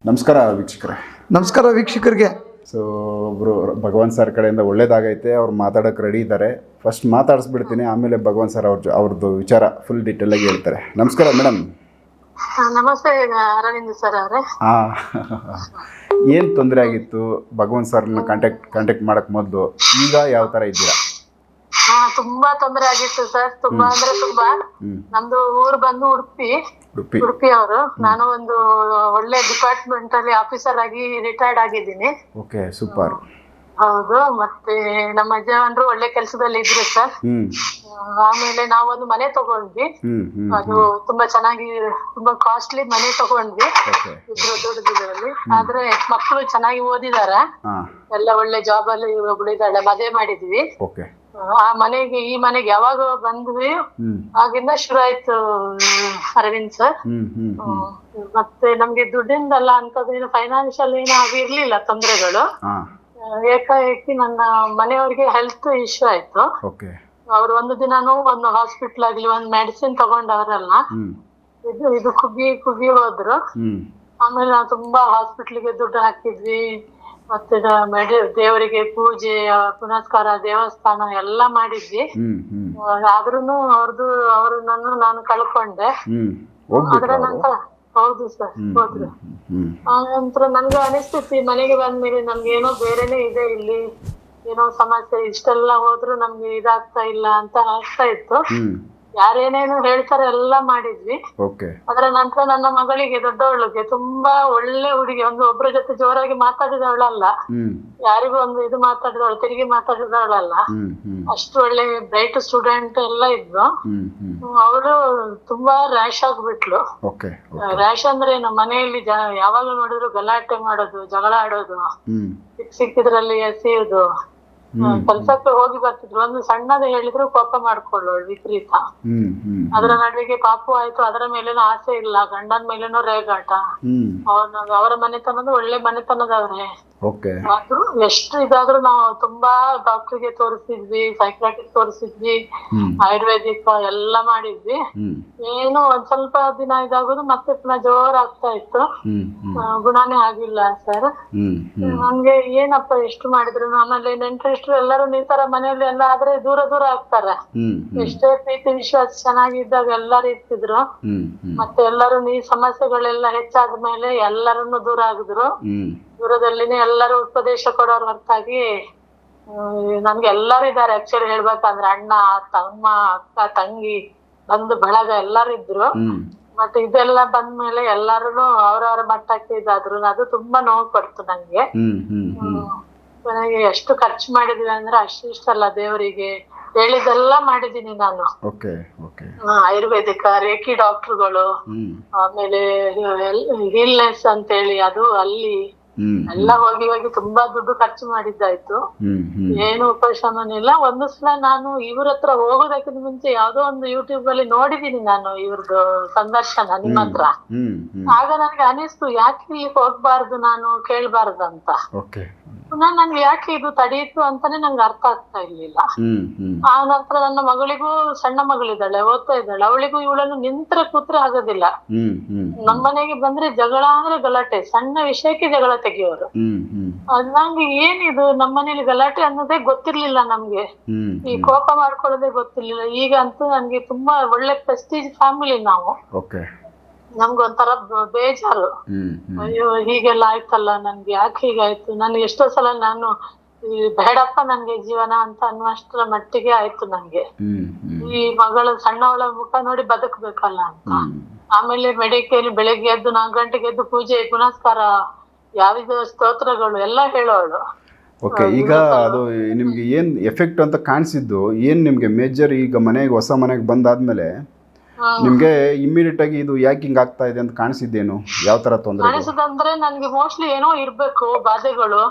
ನಮಸ್ಕಾರ ವೀಕ್ಷಕರೇ. ನಮಸ್ಕಾರ ವೀಕ್ಷಕರಿಗೆ. ಸೊ ಒಬ್ಬರು ಭಗವಾನ್ ಸರ್ ಕಡೆಯಿಂದ ಒಳ್ಳೇದಾಗೈತೆ, ಅವ್ರು ಮಾತಾಡೋಕ್ಕೆ ರೆಡಿ ಇದ್ದಾರೆ. ಫಸ್ಟ್ ಮಾತಾಡಿಸ್ಬಿಡ್ತೀನಿ, ಆಮೇಲೆ ಭಗವಾನ್ ಸರ್ ಅವ್ರದ್ದು ವಿಚಾರ ಫುಲ್ ಡೀಟೇಲಾಗಿ ಹೇಳ್ತಾರೆ. ನಮಸ್ಕಾರ ಮೇಡಮ್. ನಮಸ್ತೆ ಅರವಿಂದ್ ಸರ್ ಅವರೇ. ಏನು ತೊಂದರೆ ಆಗಿತ್ತು ಭಗವಾನ್ ಸರ್ನ ಕಾಂಟ್ಯಾಕ್ಟ್ ಮಾಡೋಕ್ಕೆ ಮೊದಲು? ಈಗ ಯಾವ ಥರ ಇದ್ದೀರಾ? ತುಂಬಾ ತೊಂದರೆ ಆಗಿತ್ತು ಸರ್, ತುಂಬಾ ಅಂದ್ರೆ ತುಂಬಾ. ನಮ್ದು ಊರು ಬಂದು ಉಡುಪಿ ಅವರು. ನಾನು ಒಂದು ಒಳ್ಳೆ ಡಿಪಾರ್ಟ್ಮೆಂಟ್ ಅಲ್ಲಿ ಆಫೀಸರ್ ಆಗಿ ರಿಟೈರ್ಡ್ ಆಗಿದ್ದೀನಿ. Okay, super. ಹೌದು. ಮತ್ತೆ ನಮ್ಮ ಯಜಮಾನರು ಒಳ್ಳೆ ಕೆಲಸದಲ್ಲಿ ಇದ್ರು ಸರ್. ಆಮೇಲೆ ನಾವೊಂದು ಮನೆ ತಗೊಂಡ್ವಿ. ಅದು ತುಂಬಾ ಚೆನ್ನಾಗಿ, ತುಂಬಾ ಕಾಸ್ಟ್ಲಿ ಮನೆ ತಗೊಂಡ್ವಿ ಇಬ್ರು ದೊಡ್ಡದ್ರಲ್ಲಿ. ಆದ್ರೆ ಮಕ್ಕಳು ಚೆನ್ನಾಗಿ ಓದಿದಾರ, ಎಲ್ಲ ಒಳ್ಳೆ ಜಾಬ್ ಅಲ್ಲಿ ಒಬ್ಳಿದಾಳೆ, ಮದುವೆ ಮಾಡಿದ್ವಿ. ಆ ಮನೆಗೆ ಈ ಮನೆಗೆ ಯಾವಾಗ ಬಂದ್ವಿ ಆಗಿಂದ ಶುರು ಆಯ್ತು ಅರವಿಂದ್ ಸರ್. ಮತ್ತೆ ನಮ್ಗೆ ದುಡ್ಡಿಂದಲ್ಲ ಅಂತದೇನು ಫೈನಾನ್ಷಿಯಲ್ ಏನು ಇರ್ಲಿಲ್ಲ ತೊಂದರೆಗಳು. ಏಕಾಏಕಿ ನನ್ನ ಮನೆಯವ್ರಿಗೆ ಹೆಲ್ತ್ ಇಶ್ಯೂ ಆಯ್ತು. ಅವ್ರು ಒಂದು ದಿನಾನು ಒಂದು ಹಾಸ್ಪಿಟ್ಲ್ ಆಗ್ಲಿ ಒಂದು ಮೆಡಿಸಿನ್ ತಗೊಂಡವ್ರಲ್ಲ, ಇದು ಕುಗ್ಗಿ ಹೋದ್ರು. ಆಮೇಲೆ ನಾವು ತುಂಬಾ ಹಾಸ್ಪಿಟ್ಲಿಗೆ ದುಡ್ಡು ಹಾಕಿದ್ವಿ. ಮತ್ತೆ ದೇವರಿಗೆ ಪೂಜೆ ಪುನಸ್ಕಾರ ದೇವಸ್ಥಾನ ಎಲ್ಲಾ ಮಾಡಿದ್ವಿ. ಆದ್ರೂನು ಅವ್ರನ್ನ ನಾನು ಕಳ್ಕೊಂಡೆ. ಅದ್ರ ನಂತರ ಹೌದು ಸರ್, ಹೋದ್ರು. ಆ ನಂತರ ನನ್ಗೆ ಅನಿಸ್ತಿತ್ತು ಮನೆಗೆ ಬಂದ್ಮೇಲೆ ನಮ್ಗೆ ಏನೋ ಬೇರೆನೆ ಇದೆ, ಇಲ್ಲಿ ಏನೋ ಸಮಸ್ಯೆ. ಇಷ್ಟೆಲ್ಲ ಹೋದ್ರು ನಮ್ಗೆ ಇದಾಗ್ತಾ ಇಲ್ಲ ಅಂತ ಆಗ್ತಾ ಇತ್ತು. ಯಾರೇನೇನು ಹೇಳ್ತಾರೆ ಎಲ್ಲ ಮಾಡಿದ್ವಿ. ಅದರ ನಂತರ ನನ್ನ ಮಗಳಿಗೆ, ದೊಡ್ಡವಳಿಗೆ, ತುಂಬಾ ಒಳ್ಳೆ ಹುಡುಗಿ, ಒಬ್ರ ಜೊತೆ ಜೋರಾಗಿ ಮಾತಾಡಿದವಳಲ್ಲ, ಯಾರಿಗೂ ಒಂದು ಇದು ಮಾತಾಡಿದವಳು, ತಿರುಗಿ ಮಾತಾಡಿದವಳಲ್ಲ. ಅಷ್ಟು ಒಳ್ಳೆ ಬ್ರೈಟ್ ಸ್ಟೂಡೆಂಟ್ ಎಲ್ಲ ಇದ್ರು. ಅವಳು ತುಂಬಾ ರ್ಯಾಶ್ ಆಗ್ಬಿಟ್ಲು. ರ್ಯಾಶ್ ಅಂದ್ರೆ ನಮ್ಮ ಮನೆಯಲ್ಲಿ ಯಾವಾಗ ನೋಡಿದ್ರು ಗಲಾಟೆ ಮಾಡೋದು, ಜಗಳ ಆಡೋದು, ಸಿಕ್ಕಿದ್ರಲ್ಲಿ ಎಸೆಯುದು. ಕೆಲ್ಸಕ್ಕೆ ಹೋಗಿ ಬರ್ತಿದ್ರು, ಒಂದು ಸಣ್ಣದ ಹೇಳಿದ್ರು ಕೋಪ ಮಾಡ್ಕೊಳ್ಳೋಳು ವಿಪರೀತ. ಅದರ ನಡುವೆಗೆ ಪಾಪು ಆಯ್ತು, ಅದರ ಮೇಲೇನೋ ಆಸೆ ಇಲ್ಲ, ಗಂಡನ ಮೇಲೇನೋ ರೇಗಾಟ. ಅವರ ಮನೆತನದ ಒಳ್ಳೆ ಮನೆತನದವ್ರೆ. ಆದ್ರೂ ಎಷ್ಟು ಇದಾದ್ರೂ ನಾವು ತುಂಬಾ ಡಾಕ್ಟರ್ಗೆ ತೋರಿಸಿದ್ವಿ, ಸೈಕ್ರಾಟಿಕ್ ತೋರಿಸಿದ್ವಿ, ಆಯುರ್ವೇದಿಕ್ ಎಲ್ಲ ಮಾಡಿದ್ವಿ. ಏನು ಒಂದ್ ಸ್ವಲ್ಪ ದಿನ ಇದಾಗೋದು ಮತ್ತೆ ಪುನಃ ಜೋರ್ ಆಗ್ತಾ ಇತ್ತು, ಗುಣನೇ ಆಗಿಲ್ಲ ಸರ್. ನಮ್ಗೆ ಏನಪ್ಪ ಎಷ್ಟು ಮಾಡಿದ್ರು. ಆಮೇಲೆ ನೆಂಟರಿಷ್ಟ್ರು ಎಲ್ಲರೂ ಈ ತರ ಮನೆಯಲ್ಲಿ ಎಲ್ಲ ಆದ್ರೆ ದೂರ ಆಗ್ತಾರೆ. ಎಷ್ಟೇ ಪ್ರೀತಿ ವಿಶ್ವಾಸ ಚೆನ್ನಾಗಿದ್ದಾಗ ಎಲ್ಲರೂ ಇರ್ತಿದ್ರು. ಮತ್ತೆ ಎಲ್ಲರೂ ಈ ಸಮಸ್ಯೆಗಳೆಲ್ಲ ಹೆಚ್ಚಾದ್ಮೇಲೆ ಎಲ್ಲರನ್ನು ದೂರ ಆಗಿದ್ರು. ದೂರದಲ್ಲಿನೇ ಎಲ್ಲರೂ ಉಪದೇಶ ಕೊಡೋರ್ ಹೊರತಾಗಿ ನನ್ಗೆ ಎಲ್ಲರೂ ಇದ್ದಾರೆ. ಆಕ್ಚುಲಿ ಹೇಳ್ಬೇಕಂದ್ರೆ ಅಣ್ಣ, ತಮ್ಮ, ಅಕ್ಕ, ತಂಗಿ, ಬಂಧು ಬಳಗ ಎಲ್ಲರೂ ಇದ್ರು. ಮತ್ತೆ ಇದೆಲ್ಲ ಬಂದ್ಮೇಲೆ ಎಲ್ಲರೂ ಅವ್ರವ್ರ ಮಟ್ಟಕ್ಕೆ ಇದಾದ್ರು. ಅದು ತುಂಬಾ ನೋವು ಕೊಡ್ತು ನಂಗೆ. ನನಗೆ ಎಷ್ಟು ಖರ್ಚು ಮಾಡಿದ್ವಿ ಅಂದ್ರೆ ಅಷ್ಟಿಷ್ಟಲ್ಲ, ದೇವರಿಗೆ ಹೇಳಿದೆಲ್ಲ ಮಾಡಿದೀನಿ ನಾನು. ಆಯುರ್ವೇದಿಕ, ರೇಖಿ ಡಾಕ್ಟರ್ಗಳು, ಆಮೇಲೆ ಹೀಲ್ನೆಸ್ ಅಂತೇಳಿ ಅದು ಅಲ್ಲಿ ಎಲ್ಲ ಹೋಗಿ ತುಂಬಾ ದುಡ್ಡು ಖರ್ಚು ಮಾಡಿದ್ದಾಯ್ತು. ಏನು ಉಪಶಮನ ಇಲ್ಲ. ಒಂದು ಸಲ ನಾನು ಇವ್ರ ಹತ್ರ ಹೋಗೋದಕ್ಕಿಂತ ಮುಂಚೆ ಯಾವ್ದೋ ಒಂದು ಯೂಟ್ಯೂಬ್ ಅಲ್ಲಿ ನೋಡಿದೀನಿ ನಾನು ಇವ್ರದ್ದು ಸಂದರ್ಶನ ನಿಮ್ಮ ಹತ್ರ. ಆಗ ನನ್ಗೆ ಅನಿಸ್ತು ಯಾಕೆ ಇಲ್ಲಿ ಹೋಗ್ಬಾರ್ದು, ನಾನು ಕೇಳ್ಬಾರ್ದು ಅಂತ. ಪುನಃ ನನ್ಗೆ ಯಾಕೆ ಇದು ತಡೆಯಿತು ಅಂತಾನೆ ನಂಗೆ ಅರ್ಥ ಆಗ್ತಾ ಇರ್ಲಿಲ್ಲ. ಆ ನಂತರ ನನ್ನ ಮಗಳಿಗೂ, ಸಣ್ಣ ಮಗಳಿದ್ದಾಳೆ, ಓದ್ತಾ ಇದ್ದಾಳೆ, ಅವಳಿಗೂ ಇವಳನ್ನು ನಿಂತ್ರೆ ಕೂತ್ರೆ ಆಗೋದಿಲ್ಲ. ನಮ್ಮನೆಗೆ ಬಂದ್ರೆ ಜಗಳ ಅಂದ್ರೆ ಗಲಾಟೆ, ಸಣ್ಣ ವಿಷಯಕ್ಕೆ ಜಗಳ ತೆಗಿಯೋರು. ನಂಗೆ ಏನಿದು ನಮ್ಮನೇಲಿ ಗಲಾಟೆ ಅನ್ನೋದೇ ಗೊತ್ತಿರ್ಲಿಲ್ಲ ನಮ್ಗೆ, ಈ ಕೋಪ ಮಾಡ್ಕೊಳ್ಳೋದೇ ಗೊತ್ತಿರ್ಲಿಲ್ಲ. ಈಗ ಅಂತೂ ನನ್ಗೆ ತುಂಬಾ ಒಳ್ಳೆ ಪ್ರೆಸ್ಟೀಜ್ ಫ್ಯಾಮಿಲಿ ನಾವು. ನಮ್ಗೊಂಥರ ಬೇಜಾರು, ಅಯ್ಯೋ ಹೀಗೆಲ್ಲ ಆಯ್ತಲ್ಲ, ನನ್ಗೆ ಯಾಕೆ ಹೀಗಾಯ್ತು. ನನ್ಗೆ ಎಷ್ಟೋ ಸಲ ನಾನು ಬೇಡಪ್ಪ ನನ್ಗೆ ಜೀವನ ಅಂತ ಅನ್ನುವಷ್ಟರ ಮಟ್ಟಿಗೆ ಆಯ್ತು ನಂಗೆ. ಈ ಮಗಳು ಸಣ್ಣವಳ ಮುಖ ನೋಡಿ ಬದುಕ್ಬೇಕಲ್ಲ ಅಂತ. ಆಮೇಲೆ ಮೆಡಿಕಲ್ ಬೆಳಿಗ್ಗೆ ಎದ್ದು 4 ಗಂಟೆಗೆ ಎದ್ದು ಪೂಜೆ ಪುನಸ್ಕಾರ, ಯಾವ್ದು ಸ್ತೋತ್ರಗಳು ಎಲ್ಲ ಹೇಳೋಳು. ಈಗ ಅದು ನಿಮ್ಗೆ ಏನ್ ಎಫೆಕ್ಟ್ ಅಂತ ಕಾಣಿಸಿದ್ದು ಏನ್ ನಿಮ್ಗೆ ಮೇಜರ್? ಈಗ ಹೊಸ ಮನೆಗೆ ಬಂದಾದ್ಮೇಲೆ ನಿಮ್ಗೆ ಇಮಿಡಿಯೇಟ್ ಆಗಿ ಇದು ಯಾಕೆ ಹಿಂಗ್ ಆಗ್ತಾ ಇದೆ ಅಂತ ಕಾಣಿಸಿದ್ದೇನು? ಯಾವ ತರ ತೊಂದರೆ ಕಾಣಿಸದಂದ್ರೆ ನನ್ಗೆ ಮೋಸ್ಟ್ಲಿ ಏನೋ ಇರ್ಬೇಕು, ಬಾಧೆಗಳು.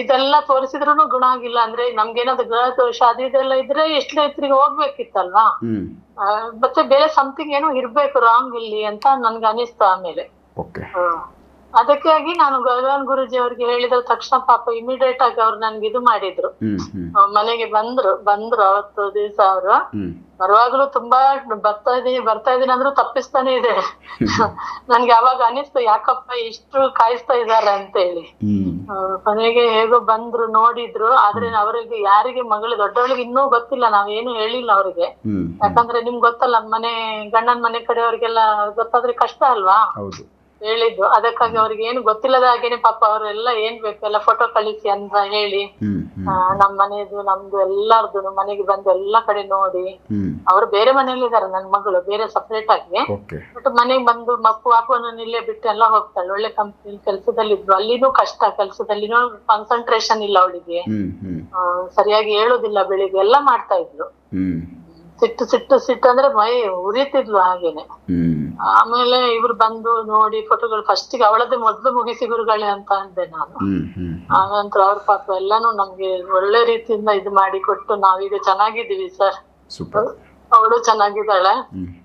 ಇದೆಲ್ಲ ತೋರಿಸಿದ್ರು ಗುಣ ಆಗಿಲ್ಲ ಅಂದ್ರೆ ನಮ್ಗೇನಾದ್ರು ಗ್ರಹ ದೋಷ ಅದು ಇದೆಲ್ಲ ಇದ್ರೆ ಎಷ್ಟು ಎತ್ತರಿಗೆ ಹೋಗ್ಬೇಕಿತ್ತಲ್ವಾ. ಮತ್ತೆ ಬೇರೆ ಸಮಥಿಂಗ್ ಏನೋ ಇರ್ಬೇಕು ರಾಂಗ್ ಇಲ್ಲಿ ಅಂತ ನನ್ಗೆ ಅನಿಸ್ತು ಆಮೇಲೆ. ಅದಕ್ಕಾಗಿ ನಾನು ಭಗವಾನ್ ಗುರುಜಿ ಅವ್ರಿಗೆ ಹೇಳಿದ ತಕ್ಷಣ ಪಾಪ ಇಮಿಡಿಯೇಟ್ ಆಗಿ ಅವ್ರು ನನ್ಗೆ ಇದು ಮಾಡಿದ್ರು. ಮನೆಗೆ ಬಂದ್ರು ಅವತ್ತು ದಿವಸ ಅವರು. ಬರುವಾಗ್ಲೂ ತುಂಬಾ ಬರ್ತಾ ಇದೀನಿ ಅಂದ್ರೂ ತಪ್ಪಿಸ್ತಾನೆ ಇದೆ. ನನ್ಗೆ ಅವಾಗ ಅನಿಸ್ತು ಯಾಕಪ್ಪ ಇಷ್ಟು ಕಾಯಿಸ್ತಾ ಇದಾರೆ ಅಂತ ಹೇಳಿ. ಕೊನೆಗೆ ಹೇಗೋ ಬಂದ್ರು, ನೋಡಿದ್ರು. ಆದ್ರೆ ಅವರಿಗೆ ಯಾರಿಗೆ ದೊಡ್ಡವಳಿಗೆ ಇನ್ನೂ ಗೊತ್ತಿಲ್ಲ, ನಾವೇನು ಹೇಳಿಲ್ಲ ಅವ್ರಿಗೆ. ಯಾಕಂದ್ರೆ ನಿಮ್ಗೆ ಗೊತ್ತಲ್ಲ, ಗಂಡನ ಮನೆ ಕಡೆಯವ್ರಿಗೆಲ್ಲ ಗೊತ್ತಾದ್ರೆ ಕಷ್ಟ ಅಲ್ವಾ ಹೇಳಿದ್ದು. ಅದಕ್ಕಾಗಿ ಅವ್ರಿಗೆ ಏನು ಗೊತ್ತಿಲ್ಲದ ಹಾಗೇನೆ ಪಾಪ ಅವರೆಲ್ಲ ಏನ್ ಬೇಕು ಎಲ್ಲ ಫೋಟೋ ಕಳಿಸಿ ಅಂತ ಹೇಳಿ ನಮ್ ಮನೆದು ನಮ್ದು ಎಲ್ಲಾರ್ದು ಮನೆಗೆ ಬಂದು ಎಲ್ಲಾ ಕಡೆ ನೋಡಿ. ಅವ್ರು ಬೇರೆ ಮನೇಲಿ ಇದಾರೆ, ನನ್ ಮಗಳು ಬೇರೆ ಸಪರೇಟ್ ಆಗಿ. ಬಟ್ ಮನೆಗೆ ಬಂದು ಪಾಪವನ್ನು ಇಲ್ಲೇ ಬಿಟ್ಟು ಎಲ್ಲ ಹೋಗ್ತಾಳೆ. ಒಳ್ಳೆ ಕಂಪ್ನಿ ಕೆಲ್ಸದಲ್ಲಿದ್ವು, ಅಲ್ಲಿನೂ ಕಷ್ಟ, ಕೆಲ್ಸದಲ್ಲಿನೂ ಕಾನ್ಸಂಟ್ರೇಷನ್ ಇಲ್ಲ ಅವಳಿಗೆ, ಸರಿಯಾಗಿ ಹೇಳುದಿಲ್ಲ, ಬೆಳಿಗ್ಗೆ ಎಲ್ಲ ಮಾಡ್ತಾ ಇದ್ಲು. ಸಿಟ್ಟು ಅಂದ್ರೆ ಮೈ ಉರಿತಿದ್ಲು ಹಾಗೇನೆ. ಆಮೇಲೆ ಇವ್ರು ಬಂದು ನೋಡಿ ಫೋಟೋಗಳು ಫಸ್ಟಿಗೆ ಅವಳದ್ದೇ ಮೊದ್ಲು ಮುಗಿಸಿ ಗುರುಗಳೇ ಅಂತ ಅಂದೆ ನಾನು. ಆನಂತರ ಅವ್ರ ಪಾಪ ಎಲ್ಲಾನು ನಮ್ಗೆ ಒಳ್ಳೆ ರೀತಿಯಿಂದ ಇದು ಮಾಡಿ ಕೊಟ್ಟು ನಾವೀಗ ಚೆನ್ನಾಗಿದ್ದೀವಿ ಸರ್. ಅವಳು ಚೆನ್ನಾಗಿದ್ದಾಳೆ.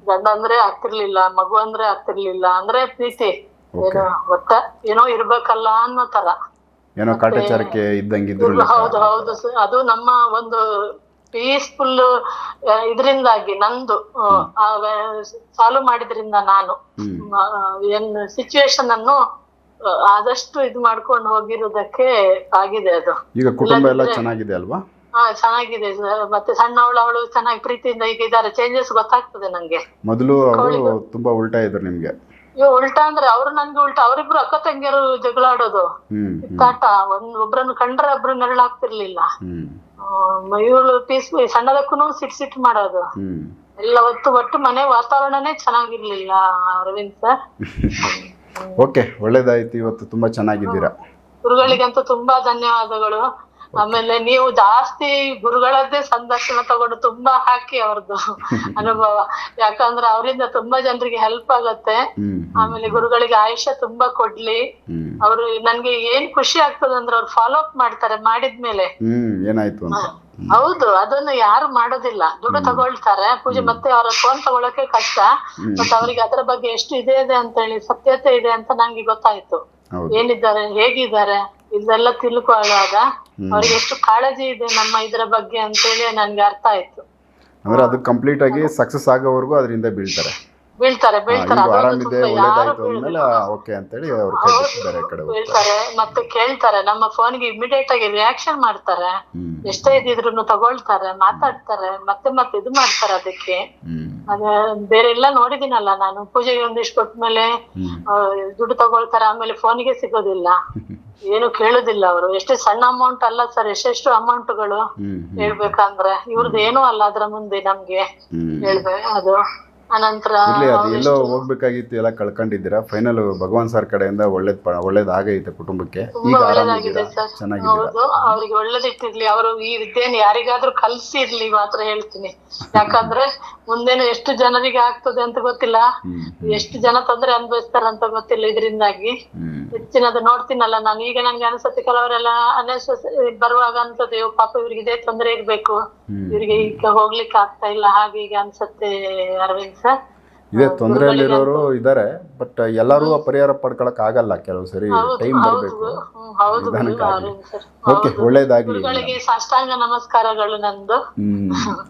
ಗಂಡ ಅಂದ್ರೆ ಆಗ್ತಿರ್ಲಿಲ್ಲ, ಮಗು ಅಂದ್ರೆ ಆಗ್ತಿರ್ಲಿಲ್ಲ. ಅಂದ್ರೆ ಪ್ರೀತಿ ಏನೋ ಇರ್ಬೇಕಲ್ಲ ಅನ್ನೋ ತರ. ಹೌದು ಸರ್. ಅದು ನಮ್ಮ ಒಂದು ಪೀಸ್ಫುಲ್ ಇದರಿಂದಾಗಿ ನಂದು ಸಾಲ್ವ್ ಮಾಡಿದ್ರಿಂದ ನಾನು ಏನ್ ಸಿಚುವೇಶನ್ ಅನ್ನು ಆದಷ್ಟು ಇದು ಮಾಡ್ಕೊಂಡು ಹೋಗಿರೋದಕ್ಕೆ ಆಗಿದೆ ಅದು. ಈಗ ಕುಟುಂಬ ಎಲ್ಲ ಚೆನ್ನಾಗಿದೆ ಅಲ್ವಾ? ಚೆನ್ನಾಗಿದೆ ಸರ್. ಮತ್ತೆ ಅವಳು ಚೆನ್ನಾಗಿ ಪ್ರೀತಿಯಿಂದ ಈಗ ಇದಾರೆ. ಚೇಂಜಸ್ ಗೊತ್ತಾಗ್ತದೆ ನಂಗೆ. ಮೊದಲು ಅವರು ತುಂಬಾ ಉಲ್ಟಾ ಇದ್ರು ನಿಮ್ಗೆ? ಉಲ್ಟಾ ಅಂದ್ರೆ ಅವ್ರು ನನ್ಗೆ ಉಲ್ಟಾ. ಅವರಿಬ್ರು ಅಕ್ಕ ತಂಗಿಯರು ಜಗಳಾಡೋದು, ಕಿತ್ತಾಟ. ಒಬ್ರನ್ನು ಕಂಡ್ರೆ ಒಬ್ರು ನೆರಳಾಗ್ತಿರ್ಲಿಲ್ಲ. ಇವಳು ಸಣ್ಣದಕ್ಕೂ ಸಿಟ್ ಮಾಡೋದು ಎಲ್ಲ. ಒಟ್ಟು ಮನೆ ವಾತಾವರಣನೇ ಚೆನ್ನಾಗಿರ್ಲಿಲ್ಲ ಅರವಿಂದ್ ಸರ್. ಓಕೆ, ಒಳ್ಳೇದಾಯ್ತು. ಇವತ್ತು ತುಂಬಾ ಚೆನ್ನಾಗಿದ್ದೀರಾ. ಗುರುಗಳಿಗಂತೂ ತುಂಬಾ ಧನ್ಯವಾದಗಳು. ಆಮೇಲೆ ನೀವು ಜಾಸ್ತಿ ಗುರುಗಳದ್ದೇ ಸಂದರ್ಶನ ತಗೊಂಡು ತುಂಬಾ ಹಾಕಿ ಅವ್ರದ್ದು ಅನುಭವ. ಯಾಕಂದ್ರೆ ಅವರಿಂದ ತುಂಬಾ ಜನರಿಗೆ ಹೆಲ್ಪ್ ಆಗತ್ತೆ. ಆಮೇಲೆ ಗುರುಗಳಿಗೆ ಆಯುಷ್ಯ ತುಂಬಾ ಕೊಡ್ಲಿ. ಅವ್ರು ನನ್ಗೆ ಏನ್ ಖುಷಿ ಆಗ್ತದಂದ್ರೆ ಅವ್ರು ಫಾಲೋ ಅಪ್ ಮಾಡ್ತಾರೆ ಮಾಡಿದ್ಮೇಲೆ. ಏನಾಯ್ತು ಅಂತ. ಹೌದು, ಅದನ್ನು ಯಾರು ಮಾಡೋದಿಲ್ಲ. ದುಡ್ಡು ತಗೊಳ್ತಾರೆ ಪೂಜೆ, ಮತ್ತೆ ಅವರ ಫೋನ್ ತಗೊಳಕ್ಕೆ ಕಷ್ಟ. ಬಟ್ ಅವ್ರಿಗೆ ಅದ್ರ ಬಗ್ಗೆ ಎಷ್ಟು ಇದೆ ಅಂತ ಹೇಳಿ ಸತ್ಯತೆ ಇದೆ ಅಂತ ನಂಗೆ ಗೊತ್ತಾಯ್ತು. ಏನಿದ್ದಾರೆ, ಹೇಗಿದ್ದಾರೆ ಇದೆಲ್ಲ ತಿಳ್ಕೊಳ್ಳುವಾಗ ಅವ್ರಿಗೆ ಎಷ್ಟು ಕಾಳಜಿ ಇದೆ ನಮ್ಮ ಇದ್ರ ಬಗ್ಗೆ ಅಂತೇಳಿ ನನ್ಗೆ ಅರ್ಥ ಆಯ್ತು. ಅಂದ್ರೆ ಅದು ಕಂಪ್ಲೀಟ್ ಆಗಿ ಸಕ್ಸಸ್ ಆಗೋವರೆಗೂ ಅದರಿಂದ ಬೀಳ್ತಾರೆ. ಮತ್ತೆ ಕೇಳ್ತಾರೆ, ನಮ್ಮ ಫೋನ್ಗೆ ಇಮಿಡಿಯೇಟ್ ಆಗಿ ರಿಯಾಕ್ಷನ್ ಮಾಡ್ತಾರೆ. ಎಷ್ಟೇ ಇದ್ರೂ ತಗೊಳ್ತಾರೆ, ಮಾತಾಡ್ತಾರೆ, ಮತ್ತೆ ಇದು ಮಾಡ್ತಾರೆ. ಅದಕ್ಕೆ ಬೇರೆ ಎಲ್ಲ ನೋಡಿದೀನಲ್ಲ ನಾನು. ಪೂಜೆಗೆ ಒಂದಿಷ್ಟು ಕೊಟ್ಮೇಲೆ ದುಡ್ಡು ತಗೊಳ್ತಾರೆ, ಆಮೇಲೆ ಫೋನಿಗೆ ಸಿಗೋದಿಲ್ಲ, ಏನು ಕೇಳುದಿಲ್ಲ ಅವರು. ಎಷ್ಟೇ ಸಣ್ಣ ಅಮೌಂಟ್ ಅಲ್ಲ ಸರ್, ಎಷ್ಟೆಷ್ಟು ಅಮೌಂಟ್ಗಳು ಹೇಳ್ಬೇಕಂದ್ರೆ ಇವ್ರದ್ದು ಏನೂ ಅಲ್ಲ ಅದ್ರ ಮುಂದೆ ನಮ್ಗೆ ಹೇಳ್ಬೇಕು. ಅದು ಅನಂತರ ಎಲ್ಲೋ ಹೋಗ್ಬೇಕಾಗಿತ್ತು, ಎಲ್ಲ ಕಳ್ಕೊಂಡಿದ್ದೀರಾ. ಫೈನಲ್ ಭಗವಾನ್ ಸರ್ ಕಡೆಯಿಂದ ಒಳ್ಳೇದಾಗೈತೆ ಕುಟುಂಬಕ್ಕೆ. ಹೌದು, ಅವ್ರಿಗೆ ಒಳ್ಳೇದಿಟ್ಟಿರ್ಲಿ. ಅವರು ಈ ವಿದ್ಯೆಯನ್ನು ಯಾರಿಗಾದ್ರೂ ಕಲ್ಸಿರ್ಲಿ ಮಾತ್ರ ಹೇಳ್ತೀನಿ. ಯಾಕಂದ್ರೆ ಮುಂದೇನು ಎಷ್ಟು ಜನರಿಗೆ ಆಗ್ತದೆ ಅಂತ ಗೊತ್ತಿಲ್ಲ, ಎಷ್ಟು ಜನ ತೊಂದರೆ ಅನುಭವಿಸ್ತಾರಂತ ಗೊತ್ತಿಲ್ಲ. ಇದರಿಂದಾಗಿ ಹೆಚ್ಚಿನದು ನೋಡ್ತೀನಲ್ಲ ನಾನು. ಈಗ ನನ್ಗೆ ಅನ್ಸತ್ತೆ ಕೆಲವರೆಲ್ಲ ಬರುವಾಗ ಅನ್ಸತ್ತೆ ಪಾಪ ಇವ್ರಿಗೆ ಇದೇ ತೊಂದರೆ ಇರ್ಬೇಕು, ಇವ್ರಿಗೆ ಈಗ ಹೋಗ್ಲಿಕ್ಕೆ ಆಗ್ತಾ ಇಲ್ಲ, ಹಾಗೆ ಈಗ ಅನ್ಸತ್ತೆ ಅರವಿಂದ್ ಸರ್. ಇದೇ ತೊಂದರೆಯಲ್ಲಿರೋರು ಇದಾರೆ, ಬಟ್ ಎಲ್ಲರೂ ಪರಿಹಾರ ಪಡ್ಕೊಳಕ್ ಆಗಲ್ಲ. ಕೆಲವು ಸರಿ ಟೈಮ್ ಬರಬೇಕು. ಓಕೆ, ಒಳ್ಳೇದಾಗ್ಲಿ. ಸಾಷ್ಟಾಂಗ ನಮಸ್ಕಾರಗಳು ನಂದು.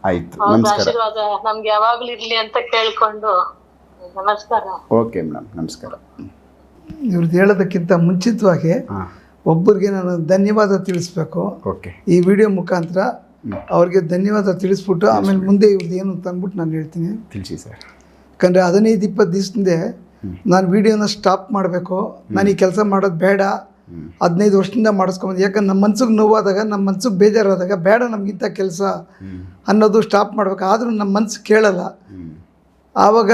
ಆಯ್ತು, ನಮಸ್ಕಾರ. ಆಶೀರ್ವಾದ ನಮ್ಗೆ ಯಾವಾಗ್ಲೂ ಇರ್ಲಿ ಅಂತ ಕೇಳ್ಕೊಂಡು ನಮಸ್ಕಾರ. ಓಕೆ ಮೇಡಮ್, ನಮಸ್ಕಾರ. ಇವ್ರದ್ದು ಹೇಳೋದಕ್ಕಿಂತ ಮುಂಚಿತವಾಗಿ ಒಬ್ಬರಿಗೆ ನಾನು ಧನ್ಯವಾದ ತಿಳಿಸ್ಬೇಕು. ಈ ವಿಡಿಯೋ ಮುಖಾಂತರ ಅವ್ರಿಗೆ ಧನ್ಯವಾದ ತಿಳಿಸ್ಬಿಟ್ಟು ಆಮೇಲೆ ಮುಂದೆ ಇವ್ರದ್ದು ಏನು ಅಂತ ಅಂದ್ಬಿಟ್ಟು ನಾನು ಹೇಳ್ತೀನಿ. ತಿಳಿಸಿ ಸರ್. ಯಾಕಂದರೆ 15-20 ದಿವಸದಿಂದ ನಾನು ವಿಡಿಯೋನ ಸ್ಟಾಪ್ ಮಾಡಬೇಕು, ನಾನು ಈ ಕೆಲಸ ಮಾಡೋದು ಬೇಡ, 15 ವರ್ಷದಿಂದ ಮಾಡಿಸ್ಕೊಂಬಂದು. ಯಾಕಂದ್ರೆ ನಮ್ಮ ಮನ್ಸಿಗೆ ನೋವಾದಾಗ, ನಮ್ಮ ಮನ್ಸಿಗೆ ಬೇಜಾರಾದಾಗ ಬೇಡ ನಮಗಿಂತ ಕೆಲಸ ಅನ್ನೋದು ಸ್ಟಾಪ್ ಮಾಡಬೇಕು. ಆದರೂ ನಮ್ಮ ಮನ್ಸು ಕೇಳಲ್ಲ. ಆವಾಗ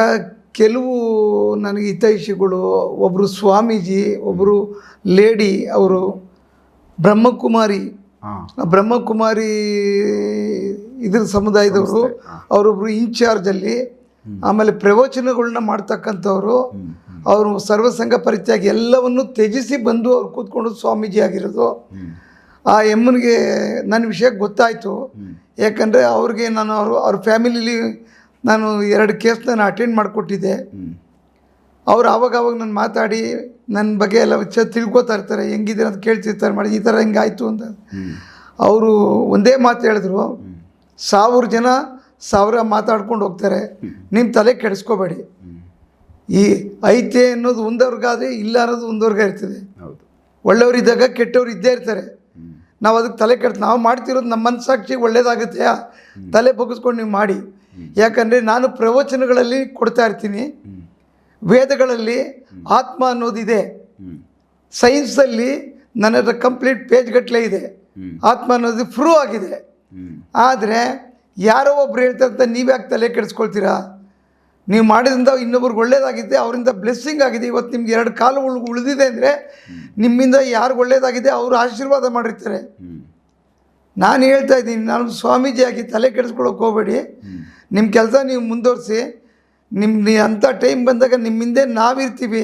ಕೆಲವು ನನಗೆ ಹಿತೈಷಿಗಳು, ಒಬ್ಬರು ಸ್ವಾಮೀಜಿ, ಒಬ್ಬರು ಲೇಡಿ, ಅವರು ಬ್ರಹ್ಮಕುಮಾರಿ ಇದ್ರ ಸಮುದಾಯದವರು, ಅವರೊಬ್ಬರು ಇನ್ಚಾರ್ಜಲ್ಲಿ. ಆಮೇಲೆ ಪ್ರವಚನಗಳನ್ನ ಮಾಡ್ತಕ್ಕಂಥವ್ರು, ಅವರು ಸರ್ವಸಂಘ ಪರಿತ್ಯಾಗಿ ಎಲ್ಲವನ್ನು ತ್ಯಜಿಸಿ ಬಂದು ಅವ್ರು ಕೂತ್ಕೊಂಡು ಸ್ವಾಮೀಜಿ ಆಗಿರೋದು. ಆ ಎಮ್ಮನಿಗೆ ನನ್ನ ವಿಷಯ ಗೊತ್ತಾಯಿತು. ಯಾಕಂದರೆ ಅವ್ರಿಗೆ ನಾನು ಅವ್ರ ಫ್ಯಾಮಿಲಿಲಿ ನಾನು 2 ಕೇಸ್ನ ಅಟೆಂಡ್ ಮಾಡಿಕೊಟ್ಟಿದ್ದೆ. ಅವ್ರು ಆವಾಗ ನಾನು ಮಾತಾಡಿ ನನ್ನ ಬಗ್ಗೆ ಎಲ್ಲ ವಿಚಾರ ತಿಳ್ಕೊತಾ ಇರ್ತಾರೆ, ಹೆಂಗಿದ್ದೀರ ಅಂತ ಕೇಳ್ತಿರ್ತಾರೆ, ಮಾಡಿ ಈ ಥರ ಹಿಂಗಾಯ್ತು ಅಂತ. ಅವರು ಒಂದೇ ಮಾತು ಹೇಳಿದ್ರು, 1000 ಜನ 1000 ಮಾತಾಡ್ಕೊಂಡು ಹೋಗ್ತಾರೆ, ನಿಮ್ಮ ತಲೆ ಕೆಡಿಸ್ಕೋಬೇಡಿ. ಈ ಐತೆ ಅನ್ನೋದು ಒಂದವ್ರಿಗಾದರೆ ಇಲ್ಲ ಅನ್ನೋದು ಒಂದವ್ರಿಗೆ ಇರ್ತದೆ. ಒಳ್ಳೆಯವ್ರು ಇದ್ದಾಗ ಕೆಟ್ಟವ್ರು ಇದ್ದೇ ಇರ್ತಾರೆ. ನಾವು ಅದಕ್ಕೆ ತಲೆ ಕೆಡ್ತು, ನಾವು ಮಾಡ್ತಿರೋದು ನಮ್ಮ ಮನಸ್ಸಾಕ್ಷಿಗೆ ಒಳ್ಳೇದಾಗುತ್ತೆ, ತಲೆ ಬಗ್ಗಿಸ್ಕೊಂಡು ನೀವು ಮಾಡಿ. ಯಾಕಂದರೆ ನಾನು ಪ್ರವಚನಗಳಲ್ಲಿ ಕೊಡ್ತಾ ಇರ್ತೀನಿ, ವೇದಗಳಲ್ಲಿ ಆತ್ಮ ಅನ್ನೋದಿದೆ, ಸೈನ್ಸಲ್ಲಿ ನನ್ನ ಹತ್ರ ಕಂಪ್ಲೀಟ್ ಪೇಜ್ಗಟ್ಟಲೆ ಇದೆ, ಆತ್ಮ ಅನ್ನೋದು ಪ್ರೂವ್ ಆಗಿದೆ. ಆದರೆ ಯಾರೋ ಒಬ್ರು ಹೇಳ್ತಾರೆ ಅಂತ ನೀವು ಯಾಕೆ ತಲೆ ಕೆಡಿಸ್ಕೊಳ್ತೀರಾ? ನೀವು ಮಾಡಿದ್ರಿಂದ ಇನ್ನೊಬ್ರಿಗೆ ಒಳ್ಳೇದಾಗಿದೆ, ಅವರಿಂದ ಬ್ಲೆಸ್ಸಿಂಗ್ ಆಗಿದೆ. ಇವತ್ತು ನಿಮ್ಗೆ 2 ಕಾಲು ಉಳಿದಿದೆ ಅಂದರೆ ನಿಮ್ಮಿಂದ ಯಾರು ಒಳ್ಳೇದಾಗಿದೆ ಅವರು ಆಶೀರ್ವಾದ ಮಾಡಿರ್ತಾರೆ. ನಾನು ಹೇಳ್ತಾ ಇದ್ದೀನಿ, ನಾನು ಸ್ವಾಮೀಜಿಯಾಗಿ ತಲೆ ಕೆಡಿಸ್ಕೊಳ್ಳೋಕೆ ಹೋಗಬೇಡಿ, ನಿಮ್ಮ ಕೆಲಸ ನೀವು ಮುಂದುವರಿಸಿ. ನಿಮ್ಮ ಅಂಥ ಟೈಮ್ ಬಂದಾಗ ನಿಮ್ಮ ಹಿಂದೆ ನಾವಿರ್ತೀವಿ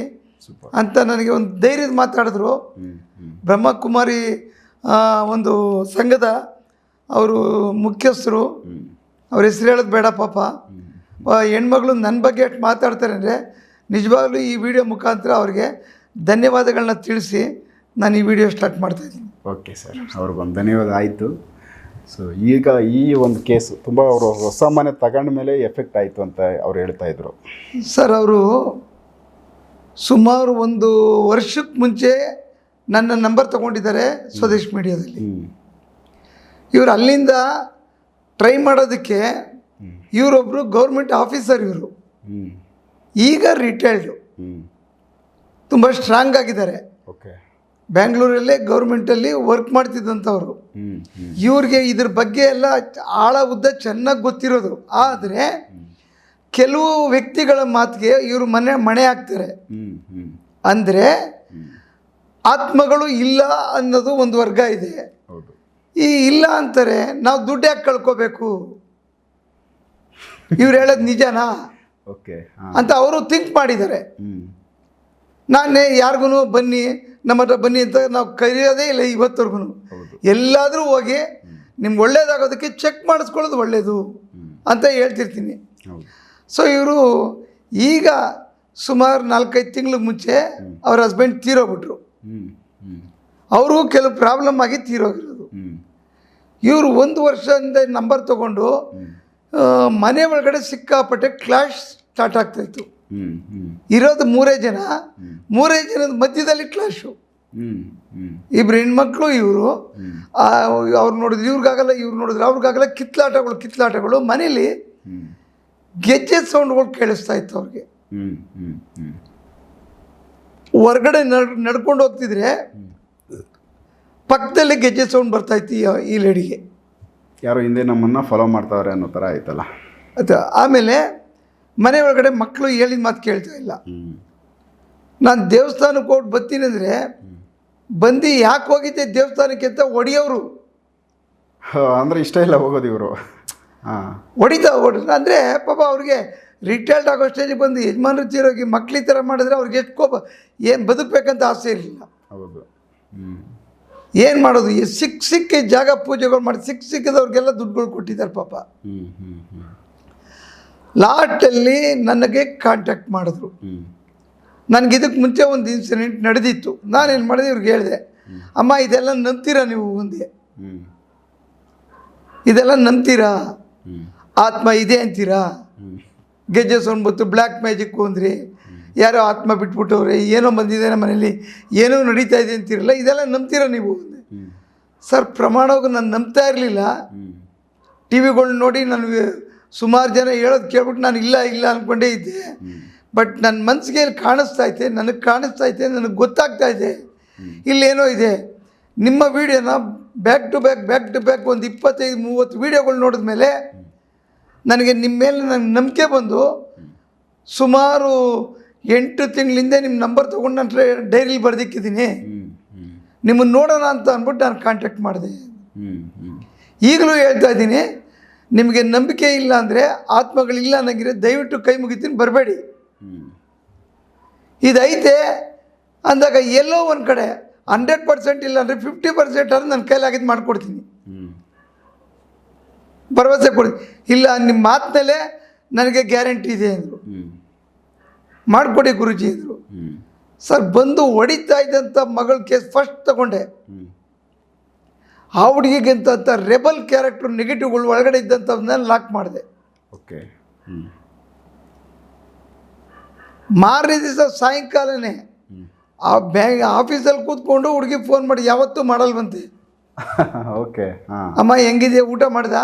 ಅಂತ ನನಗೆ ಒಂದು ಧೈರ್ಯದ ಮಾತಾಡಿದ್ರು. ಬ್ರಹ್ಮಕುಮಾರಿ ಒಂದು ಸಂಘದ ಅವರು ಮುಖ್ಯಸ್ಥರು, ಅವ್ರ ಹೆಸರು ಹೇಳೋದು ಬೇಡ ಪಾಪ, ಹೆಣ್ಮಗಳು ನನ್ನ ಬಗ್ಗೆ ಎಷ್ಟು ಮಾತಾಡ್ತಾರೆ ಅಂದರೆ ನಿಜವಾಗ್ಲೂ ಈ ವಿಡಿಯೋ ಮುಖಾಂತರ ಅವ್ರಿಗೆ ಧನ್ಯವಾದಗಳನ್ನ ತಿಳಿಸಿ ನಾನು ಈ ವಿಡಿಯೋ ಸ್ಟಾರ್ಟ್ ಮಾಡ್ತಾಯಿದ್ದೀನಿ. ಓಕೆ ಸರ್, ಅವ್ರಿಗೊಂದು ಧನ್ಯವಾದ ಆಯಿತು. ಸೊ ಈಗ ಈ ಒಂದು ಕೇಸು ತುಂಬ ಅವರು ಹೊಸ ಮನೆ ತಗೊಂಡ ಮೇಲೆ ಎಫೆಕ್ಟ್ ಆಯಿತು ಅಂತ ಅವ್ರು ಹೇಳ್ತಾಯಿದ್ರು. ಸರ್, ಅವರು ಸುಮಾರು 1 ವರ್ಷಕ್ಕೆ ಮುಂಚೆ ನನ್ನ ನಂಬರ್ ತೊಗೊಂಡಿದ್ದಾರೆ ಸ್ವದೇಶ್ ಮೀಡಿಯಾದಲ್ಲಿ. ಇವರು ಅಲ್ಲಿಂದ ಟ್ರೈ ಮಾಡೋದಕ್ಕೆ ಇವರೊಬ್ಬರು ಗೌರ್ಮೆಂಟ್ ಆಫೀಸರ್, ಇವರು ಈಗ ರಿಟೈರ್ಡು, ತುಂಬ ಸ್ಟ್ರಾಂಗ್ ಆಗಿದ್ದಾರೆ. ಓಕೆ, ಬ್ಯಾಂಗ್ಳೂರಲ್ಲೇ ಗೌರ್ಮೆಂಟಲ್ಲಿ ವರ್ಕ್ ಮಾಡ್ತಿದ್ದಂಥವ್ರು. ಇವ್ರಿಗೆ ಇದ್ರ ಬಗ್ಗೆ ಎಲ್ಲ ಆಳ ಉದ್ದ ಚೆನ್ನಾಗಿ ಗೊತ್ತಿರೋದು. ಆದರೆ ಕೆಲವು ವ್ಯಕ್ತಿಗಳ ಮಾತಿಗೆ ಇವರು ಮಣೆ ಹಾಕ್ತಾರೆ. ಅಂದರೆ ಆತ್ಮಗಳು ಇಲ್ಲ ಅನ್ನೋದು ಒಂದು ವರ್ಗ ಇದೆ. ಈ ಇಲ್ಲ ಅಂತಾರೆ, ನಾವು ದುಡ್ಡು ಯಾಕೆ ಕಳ್ಕೋಬೇಕು, ಇವ್ರು ಹೇಳೋದು ನಿಜನಾ ಅಂತ ಅವರು ಥಿಂಕ್ ಮಾಡಿದ್ದಾರೆ. ನಾನೇ ಯಾರಿಗೂ ಬನ್ನಿ ನಮ್ಮ ಹತ್ರ ಬನ್ನಿ ಅಂತ ನಾವು ಕರೆಯೋದೇ ಇಲ್ಲ ಇವತ್ತವರೆಗೂ. ಎಲ್ಲಾದರೂ ಹೋಗಿ ನಿಮ್ಗೆ ಒಳ್ಳೇದಾಗೋದಕ್ಕೆ ಚೆಕ್ ಮಾಡಿಸ್ಕೊಳ್ಳೋದು ಒಳ್ಳೆಯದು ಅಂತ ಹೇಳ್ತಿರ್ತೀನಿ. ಸೊ ಇವರು ಈಗ ಸುಮಾರು 4-5 ತಿಂಗಳ ಮುಂಚೆ ಅವ್ರ ಹಸ್ಬೆಂಡ್ ತೀರೋಗ್ಬಿಟ್ರು. ಅವರು ಕೆಲವು ಪ್ರಾಬ್ಲಮ್ ಆಗಿ ತೀರೋಗಿರೋದು. ಇವರು 1 ವರ್ಷದಿಂದ ನಂಬರ್ ತೊಗೊಂಡು ಮನೆ ಒಳಗಡೆ ಸಿಕ್ಕಾಪಟ್ಟೆ ಕ್ಲಾಶ್ ಸ್ಟಾರ್ಟ್ ಆಗ್ತಾಯಿತ್ತು. ಇರೋದು 3 ಜನ, 3 ಜನದ ಮಧ್ಯದಲ್ಲಿ ಕ್ಲಾಶು. ಇಬ್ಬರು ಹೆಣ್ಮಕ್ಳು, ಇವರು ಅವ್ರು ನೋಡಿದ್ರೆ ಇವ್ರಿಗಾಗಲ್ಲ, ಇವ್ರು ನೋಡಿದ್ರೆ ಅವ್ರಿಗಾಗಲ್ಲ, ಕಿತ್ಲಾಟಗಳು ಮನೇಲಿ ಗೆಜ್ಜೆ ಸೌಂಡ್ಗಳು ಕೇಳಿಸ್ತಾ ಇತ್ತು ಅವ್ರಿಗೆ. ಹೊರಗಡೆ ನಡ್ಕೊಂಡು ಹೋಗ್ತಿದ್ರೆ ಪಕ್ಕದಲ್ಲಿ ಗೆಜ್ಜೆ ಸೌಂಡ್ ಬರ್ತಾ ಇತ್ತು ಈ ಲೇಡಿಗೆ. ಯಾರೋ ಹಿಂದೆ ನಮ್ಮನ್ನು ಫಾಲೋ ಮಾಡ್ತಾವ್ರೆ ಅನ್ನೋ ಥರ ಆಯ್ತಲ್ಲ. ಆಮೇಲೆ ಮನೆ ಒಳಗಡೆ ಮಕ್ಕಳು ಹೇಳಿದ ಮಾತು ಕೇಳ್ತಾ ಇಲ್ಲ. ನಾನು ದೇವಸ್ಥಾನಕ್ಕೆ ಹೋಗಿ ಬರ್ತೀನಿ ಅಂದರೆ ಬಂದು ಯಾಕೆ ಹೋಗಿದ್ದೆ ದೇವಸ್ಥಾನಕ್ಕೆ ಅಂತ ಹೊಡಿಯೋರು. ಅಂದರೆ ಇಷ್ಟ ಇಲ್ಲ ಹೋಗೋದು ಇವರು. ಹೊಡಿತಾ ಅಂದರೆ ಪಾಪ ಅವ್ರಿಗೆ ರಿಟೈರ್ಡ್ ಆಗೋ ಸ್ಟೇಜಿಗೆ ಬಂದು ಯಜಮಾನರು ತೀರೋಗಿ ಮಕ್ಳು ಈ ಥರ ಮಾಡಿದ್ರೆ ಅವ್ರಿಗೆ ಎಷ್ಟು ಕೋಪ, ಏನು ಬದುಕಬೇಕಂತ ಆಸೆ ಇರಲಿಲ್ಲ. ಹೌದು. ಏನು ಮಾಡೋದು, ಸಿಕ್ಕಿ ಜಾಗ ಪೂಜೆಗಳು ಮಾಡಿ ಸಿಕ್ಕಿದವ್ರಿಗೆಲ್ಲ ದುಡ್ಡುಗಳು ಕೊಟ್ಟಿದ್ದಾರೆ ಪಾಪ. ಲಾಸ್ಟಲ್ಲಿ ನನಗೆ ಕಾಂಟ್ಯಾಕ್ಟ್ ಮಾಡಿದ್ರು. ನನಗೆ ಇದಕ್ಕೆ ಮುಂಚೆ ಒಂದು ಇನ್ಸಿಡೆಂಟ್ ನಡೆದಿತ್ತು. ನಾನೇನು ಮಾಡಿದೆ, ಇವ್ರಿಗೆ ಹೇಳಿದೆ, ಅಮ್ಮ ಇದೆಲ್ಲ ನಂಬ್ತೀರಾ ನೀವು? ಒಂದೇ ಇದೆಲ್ಲ ನಂಬ್ತೀರಾ? ಆತ್ಮ ಇದೆ ಅಂತೀರಾ? ಗೆಜ್ಜೆ ಸೌಂಡ್ ಬಂತು, ಬ್ಲ್ಯಾಕ್ ಮ್ಯಾಜಿಕ್ಕು ಅಂದ್ರಿ, ಯಾರೋ ಆತ್ಮ ಬಿಟ್ಬಿಟ್ಟವ್ರೆ, ಏನೋ ಬಂದಿದೆ ನಮ್ಮ ಮನೇಲಿ, ಏನೋ ನಡೀತಾ ಇದೆ ಅಂತೀರಲ್ಲ, ಇದೆಲ್ಲ ನಂಬ್ತೀರಾ ನೀವು? ಸರ್, ಪ್ರಮಾಣವಾಗಿ ನಾನು ನಂಬ್ತಾ ಇರಲಿಲ್ಲ. ಟಿ ವಿಗಳನ್ನ ನೋಡಿ ನನಗೆ ಸುಮಾರು ಜನ ಹೇಳೋದು ಕೇಳ್ಬಿಟ್ಟು ನಾನು ಇಲ್ಲ ಅಂದ್ಕೊಂಡೇ ಇದ್ದೆ. ಬಟ್ ನನ್ನ ಮನಸ್ಸಿಗೆ ಕಾಣಿಸ್ತಾ ಐತೆ, ನನಗೆ ಗೊತ್ತಾಗ್ತಾ ಇದೆ ಇಲ್ಲೇನೋ ಇದೆ. ನಿಮ್ಮ ವೀಡಿಯೋನ ಬ್ಯಾಕ್ ಟು ಬ್ಯಾಕ್ ಒಂದು 25-30 ವೀಡಿಯೋಗಳು ನೋಡಿದ ಮೇಲೆ ನನಗೆ ನಿಮ್ಮ ಮೇಲೆ ನನಗೆ ನಂಬಿಕೆ ಬಂದು ಸುಮಾರು 8 ತಿಂಗಳಿಂದ ನಿಮ್ಮ ನಂಬರ್ ತೊಗೊಂಡು ನಾನು ಡೈರಿಲಿ ಬರೆದಿಕ್ಕಿದ್ದೀನಿ, ನಿಮ್ಮನ್ನು ನೋಡೋಣ ಅಂತ ಅಂದ್ಬಿಟ್ಟು ನಾನು ಕಾಂಟ್ಯಾಕ್ಟ್ ಮಾಡಿದೆ. ಈಗಲೂ ಹೇಳ್ತಾ ಇದ್ದೀನಿ, ನಿಮಗೆ ನಂಬಿಕೆ ಇಲ್ಲ ಅಂದರೆ, ಆತ್ಮಗಳಿಲ್ಲ ಅನ್ನಂಗಿದ್ರೆ ದಯವಿಟ್ಟು ಕೈ ಮುಗಿತೀನಿ, ಬರಬೇಡಿ. ಇದೈತೆ ಅಂದಾಗ ಎಲ್ಲೋ ಒಂದು ಕಡೆ 100% ಇಲ್ಲ ಅಂದರೆ 50% ಆದ್ರೆ ನನ್ನ ಕೈಲಾಗಿದ್ದು ಮಾಡಿಕೊಡ್ತೀನಿ, ಭರವಸೆ ಕೊಡಿ. ಇಲ್ಲ, ನಿಮ್ಮ ಮಾತಿನಲ್ಲೇ ನನಗೆ ಗ್ಯಾರಂಟಿ ಇದೆ ಅಂದರು. ಮಾಡಿಕೊಡಿ ಗುರುಜಿ ಅಂದರು. ಸರ್ ಬಂದು ಹೊಡಿತಾ ಇದ್ದಂಥ ಮಗಳ ಕೇಸ್ ಫಸ್ಟ್ ತಗೊಂಡೆ. ಆ ಹುಡುಗಿಗಿಂತ ರೆಬಲ್ ಕ್ಯಾರೆಕ್ಟರ್ ನೆಗೆಟಿವ್ಗಳು ಒಳಗಡೆ ಇದ್ದಂಥವನ್ನ ಲಾಕ್ ಮಾಡಿದೆ. ಓಕೆ. ಮಾರನೇ ದಿವಸ ಸಾಯಂಕಾಲನೇ ಆ ಆಫೀಸಲ್ಲಿ ಕೂತ್ಕೊಂಡು ಹುಡುಗಿ ಫೋನ್ ಮಾಡಿ ಯಾವತ್ತೂ ಮಾಡಲ್ವಂತೆ. ಓಕೆ. ಅಮ್ಮ ಹೆಂಗಿದೆಯಾ, ಊಟ ಮಾಡ್ದ,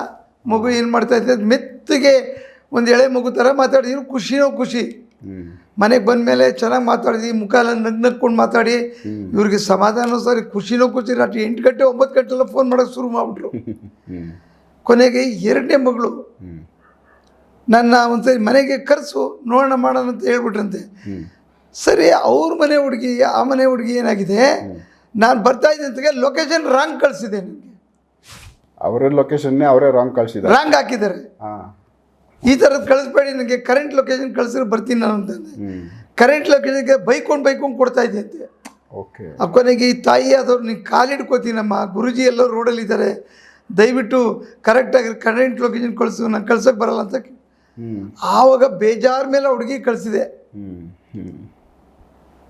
ಮಗು ಏನು ಮಾಡ್ತಾ ಇದ್ದೆ, ಮೆತ್ತಿಗೆ ಒಂದು ಎಳೆ ಮಗು ಥರ ಮಾತಾಡಿದ್ರು. ಖುಷಿನೋ ಖುಷಿ. ಮನೆಗೆ ಬಂದಮೇಲೆ ಚೆನ್ನಾಗಿ ಮಾತಾಡಿದ್ವಿ, ಮುಖ ಎಲ್ಲ ನಗ್ನಕ್ಕೊಂಡು ಮಾತಾಡಿ ಇವ್ರಿಗೆ ಸಮಾಧಾನ ಸರಿ, ಖುಷಿನೋ ಖುಷಿ. ರಾತ್ರಿ 8 ಗಂಟೆ 9 ಗಂಟೆಲ್ಲ ಫೋನ್ ಮಾಡೋಕ್ಕೆ ಶುರು ಮಾಡಿಬಿಟ್ರು. ಕೊನೆಗೆ 2ನೇ ಮಗಳು ನನ್ನ ಒಂದ್ಸರಿ ಮನೆಗೆ ಕರೆಸು ನೋಡೋಣ ಮಾಡೋಣ ಅಂತ ಹೇಳ್ಬಿಟ್ರಂತೆ. ಸರಿ, ಅವ್ರ ಮನೆ ಹುಡುಗಿ ಆ ಮನೆ ಹುಡುಗಿ ಏನಾಗಿದೆ, ನಾನು ಬರ್ತಾ ಇದ್ದಂತೆಗೆ ಲೊಕೇಶನ್ ರಾಂಗ್ ಕಳಿಸಿದೆ. ನನಗೆ ಅವರ ಲೊಕೇಶನ್ನೇ ಅವರೇ ರಾಂಗ್ ಹಾಕಿದ್ದಾರೆ. ಈ ಥರದ್ದು ಕಳಿಸ್ಬೇಡಿ, ನನಗೆ ಕರೆಂಟ್ ಲೊಕೇಶನ್ ಕಳಿಸಿದ್ರೆ ಬರ್ತೀನಿ ನಾನು ಅಂತಂದೆ. ಕರೆಂಟ್ ಲೊಕೇಶನ್ಗೆ ಬೈಕೊಂಡು ಕೊಡ್ತಾ ಇದ್ದೆ ಅಂತೆ. ಓಕೆ. ಕೊನೆಗೆ ಈ ತಾಯಿ ಆದವ್ರು ನೀನು ಕಾಲಿಡ್ಕೋತೀನಮ್ಮ, ಗುರುಜಿ ಎಲ್ಲೋ ರೋಡಲ್ಲಿದ್ದಾರೆ, ದಯವಿಟ್ಟು ಕರೆಕ್ಟಾಗಿ ಕರೆಂಟ್ ಲೊಕೇಶನ್ ಕಳಿಸು, ನಾನು ಕಳ್ಸೋಕ್ಕೆ ಬರಲ್ಲ ಅಂತ. ಆವಾಗ ಬೇಜಾರ ಮೇಲೆ ಹುಡುಗಿ ಕಳಿಸಿದೆ.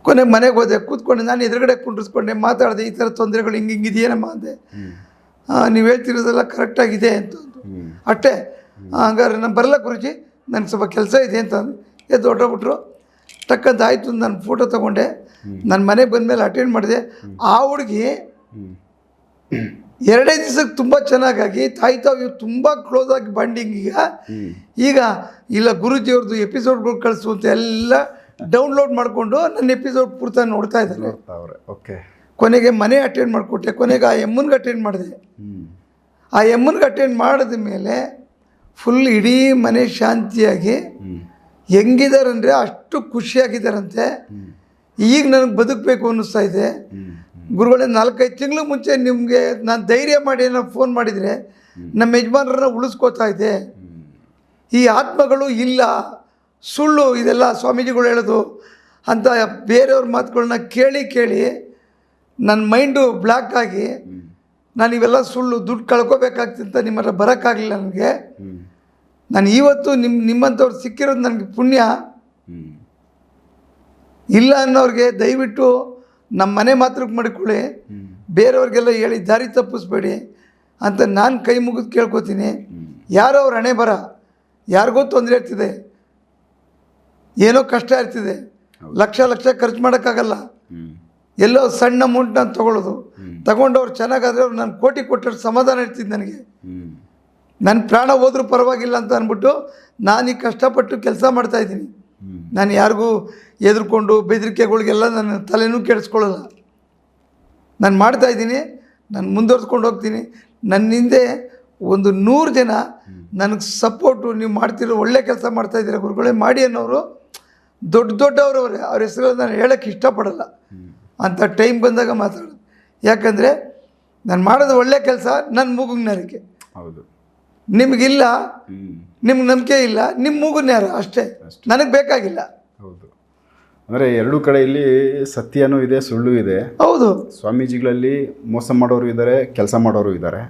ಕೊನೆಗೆ ಮನೆಗೆ ಹೋದೆ, ಕೂತ್ಕೊಂಡೆ, ನಾನು ಎದುರುಗಡೆ ಕುಂಡ್ರಿಸ್ಕೊಂಡೆ, ಮಾತಾಡಿದೆ, ಈ ಥರ ತೊಂದರೆಗಳು ಹಿಂಗಿದೆಯೇನಮ್ಮ ಅಂದೆ. ನೀವು ಹೇಳ್ತಿರೋದೆಲ್ಲ ಕರೆಕ್ಟಾಗಿದೆ ಅಂತ. ಅಷ್ಟೇ, ಹಂಗಾರೆ ನಾನು ಬರಲ್ಲ ಗುರುಜಿ, ನನಗೆ ಸ್ವಲ್ಪ ಕೆಲಸ ಇದೆ ಅಂತ ಎದ್ದು ಹೊರಟೋಗ್ಬಿಟ್ರು. ಟಕ್ಕಂತ ಆಯಿತು, ನಾನು ಫೋಟೋ ತೊಗೊಂಡೆ, ನನ್ನ ಮನೆಗೆ ಬಂದಮೇಲೆ ಅಟೆಂಡ್ ಮಾಡಿದೆ. ಆ ಹುಡುಗಿ 2 ದಿವಸಕ್ಕೆ ತುಂಬ ಚೆನ್ನಾಗಾಗಿ ತಾಯಿ ತಾವು ತುಂಬ ಕ್ಲೋಸ್ ಆಗಿ ಬಾಂಡಿಂಗ್. ಈಗ ಇಲ್ಲ ಗುರುಜಿಯವ್ರದ್ದು ಎಪಿಸೋಡ್ಗಳು ಕಳಿಸು ಅಂತ ಎಲ್ಲ ಡೌನ್ಲೋಡ್ ಮಾಡಿಕೊಂಡು ನನ್ನ ಎಪಿಸೋಡ್ ಪೂರ್ತಿ ನೋಡ್ತಾ ಇದ್ದಾರೆ. ಓಕೆ. ಕೊನೆಗೆ ಮನೆ ಅಟೆಂಡ್ ಮಾಡಿಕೊಟ್ಟೆ. ಕೊನೆಗೆ ಆ ಎಮ್ಮನ್ಗೆ ಅಟೆಂಡ್ ಮಾಡಿದೆ. ಆ ಎಮ್ಮನ್ಗೆ ಅಟೆಂಡ್ ಮಾಡಿದ ಮೇಲೆ ಫುಲ್ ಇಡೀ ಮನೆ ಶಾಂತಿಯಾಗಿ ಹೆಂಗಿದಾರಂದರೆ ಅಷ್ಟು ಖುಷಿಯಾಗಿದ್ದಾರಂತೆ. ಈಗ ನನಗೆ ಬದುಕಬೇಕು ಅನ್ನಿಸ್ತಾ ಇದೆ. ಗುರುಗಳೇ, 4-5 ತಿಂಗಳು ಮುಂಚೆ ನಿಮಗೆ ನಾನು ಧೈರ್ಯ ಮಾಡಿ ಏನೋ ಫೋನ್ ಮಾಡಿದರೆ ನಮ್ಮ ಯಜಮಾನರನ್ನ ಉಳಿಸ್ಕೋತಾ ಇದ್ದೆ. ಈ ಆತ್ಮಗಳು ಇಲ್ಲ, ಸುಳ್ಳು ಇದೆಲ್ಲ ಸ್ವಾಮೀಜಿಗಳು ಹೇಳೋದು ಅಂತ ಬೇರೆಯವ್ರ ಮಾತುಗಳನ್ನ ಕೇಳಿ ನನ್ನ ಮೈಂಡು ಬ್ಲ್ಯಾಕ್ ಆಗಿ ನಾನು ಇವೆಲ್ಲ ಸುಳ್ಳು, ದುಡ್ಡು ಕಳ್ಕೊಬೇಕಾಗ್ತಿಂತ ನಿಮ್ಮ ಹತ್ರ ಬರೋಕ್ಕಾಗಲಿಲ್ಲ ನನಗೆ. ನಾನು ಇವತ್ತು ನಿಮ್ಮಂಥವ್ರು ಸಿಕ್ಕಿರೋದು ನನಗೆ ಪುಣ್ಯ. ಇಲ್ಲ ಅನ್ನೋರಿಗೆ ದಯವಿಟ್ಟು ನಮ್ಮ ಮನೆ ಮಾತ್ರಕ್ಕೆ ಮಾಡಿಕೊಳ್ಳಿ, ಬೇರೆಯವ್ರಿಗೆಲ್ಲ ಹೇಳಿ ದಾರಿ ತಪ್ಪಿಸ್ಬೇಡಿ ಅಂತ ನಾನು ಕೈ ಮುಗಿದು ಕೇಳ್ಕೊತೀನಿ. ಯಾರೋ ಅವ್ರ ಹಣೆ ಬರ, ಯಾರಿಗೋ ತೊಂದರೆ ಇರ್ತಿದೆ, ಏನೋ ಕಷ್ಟ ಇರ್ತಿದೆ, ಲಕ್ಷ ಖರ್ಚು ಮಾಡೋಕ್ಕಾಗಲ್ಲ. ಎಲ್ಲೋ ಸಣ್ಣ ಅಮೌಂಟ್ ನಾನು ತಗೊಂಡವ್ರು ಚೆನ್ನಾಗಾದ್ರೆ ಅವ್ರು ನಾನು ಕೋಟಿ ಕೊಟ್ಟರು ಸಮಾಧಾನ ಇರ್ತಿದ್ದು ನನಗೆ. ನನ್ನ ಪ್ರಾಣ ಹೋದ್ರೂ ಪರವಾಗಿಲ್ಲ ಅಂತ ಅಂದ್ಬಿಟ್ಟು ನಾನೀಗ ಕಷ್ಟಪಟ್ಟು ಕೆಲಸ ಮಾಡ್ತಾಯಿದ್ದೀನಿ. ನಾನು ಯಾರಿಗೂ ಎದುರ್ಕೊಂಡು ಬೆದರಿಕೆಗಳಿಗೆಲ್ಲ ನನ್ನ ತಲೆನೂ ಕೆಡಿಸ್ಕೊಳ್ಳಲ್ಲ. ನಾನು ಮಾಡ್ತಾಯಿದ್ದೀನಿ, ನಾನು ಮುಂದುವರ್ಸ್ಕೊಂಡು ಹೋಗ್ತೀನಿ. ನನ್ನ ಹಿಂದೆ ಒಂದು 100 ಜನ ನನಗೆ ಸಪೋರ್ಟು, ನೀವು ಮಾಡ್ತಿರೋ ಒಳ್ಳೆ ಕೆಲಸ ಮಾಡ್ತಾಯಿದ್ದೀರ ಗುರುಗಳೇ ಮಾಡಿ ಅನ್ನೋರು ದೊಡ್ಡವರವರೇ. ಅವ್ರ ಹೆಸರು ನಾನು ಹೇಳೋಕ್ಕೆ ಇಷ್ಟಪಡಲ್ಲ. ಅಂಥ ಟೈಮ್ ಬಂದಾಗ ಮಾತಾಡೋದು. ಯಾಕಂದರೆ ನಾನು ಮಾಡೋದು ಒಳ್ಳೆ ಕೆಲಸ, ನನ್ನ ಮೂಗುಜ್ಞಾನಕ್ಕೆ. ಹೌದು. ನಿಮಗಿಲ್ಲ, ನಿಮ್ಗೆ ನಂಬಿಕೆ ಇಲ್ಲ, ನಿಮ್ಮ ಮೂಗುಜ್ಞಾನ ಅಷ್ಟೇ, ನನಗೆ ಬೇಕಾಗಿಲ್ಲ. ಹೌದು. ಅಂದರೆ 2 ಕಡೆಯಲ್ಲಿ ಸತ್ಯನೂ ಇದೆ, ಸುಳ್ಳು ಇದೆ. ಹೌದು. ಸ್ವಾಮೀಜಿಗಳಲ್ಲಿ ಮೋಸ ಮಾಡೋರು ಇದ್ದಾರೆ, ಕೆಲಸ ಮಾಡೋರು ಇದ್ದಾರೆ.